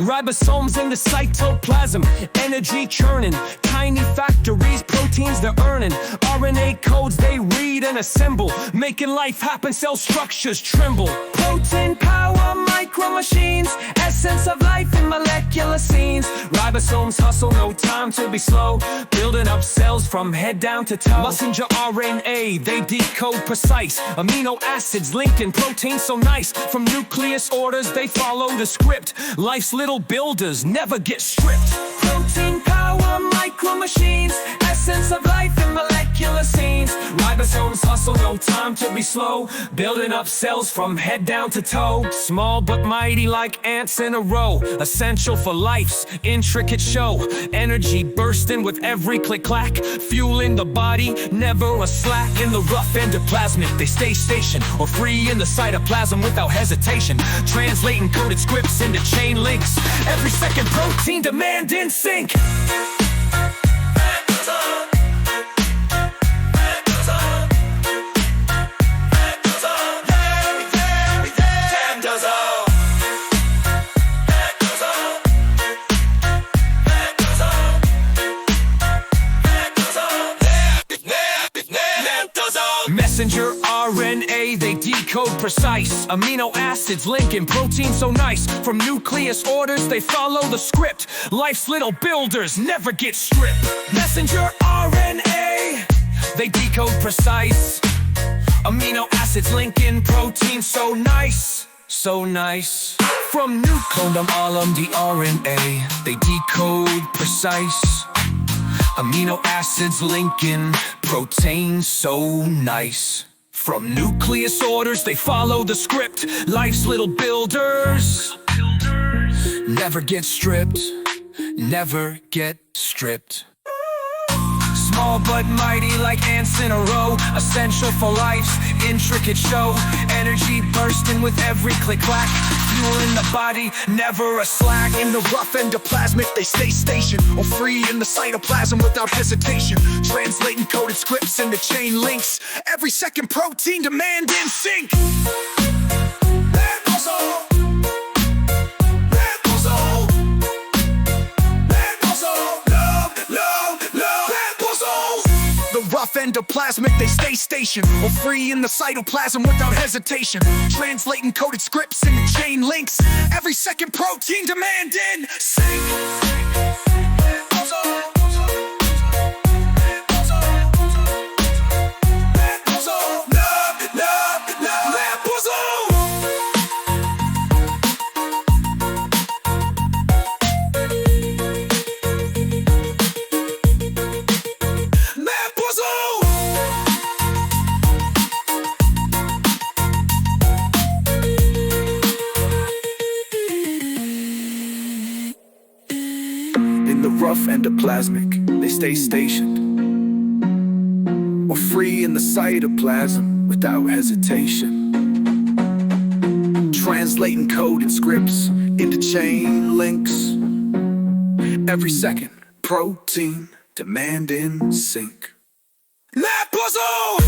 Ribosomes in the cytoplasm, energy churning. Tiny factories, proteins they're earning. RNA codes they read and assemble, making life happen, cell structures tremble. Protein power, micro machines, essence of life in molecular scenes. Ribosomes hustle, no time to be slow, building up cells from head down to toe. Messenger RNA, they decode precise. Amino acids linking proteins so nice. From nucleus orders, they follow the script. Life's little builders never get stripped. Protein power, micro machines, essence of life in molecular scenes. Ribosomes hustle, no time to be slow, building up cells from head down to toe. Small but mighty like ants in a row, essential for life's intricate show. Energy bursting with every click-clack, fueling the body, never a slack. In the rough endoplasmic, they stay stationed, or free in the cytoplasm without hesitation. Translating coded scripts into chain links, every second protein demand in sync. Messenger RNA, they decode precise. Amino acids linking proteins so nice. From nucleus orders, they follow the script. Life's little builders never get stripped. Messenger RNA, they decode precise. Amino acids linking proteins so nice, so nice. From nucleus the RNA, they decode precise. Amino acids linking proteins so nice. From nucleus orders, they follow the script. Life's little builders never get stripped, never get stripped. Small but mighty like ants in a row, essential for life's intricate show. Energy bursting with every click-clack, fueling the body, never a slack. In the rough endoplasmic, they stay stationed, or free in the cytoplasm without hesitation. Translating coded scripts into chain links, every second protein demand in sync. Rough endoplasmic, they stay stationed, or free in the cytoplasm without hesitation. Translating coded scripts into chain links, every second protein demand in sync. The rough endoplasmic, they stay stationed, or free in the cytoplasm without hesitation. Translating coded scripts into chain links, every second protein demand in sync. That puzzle!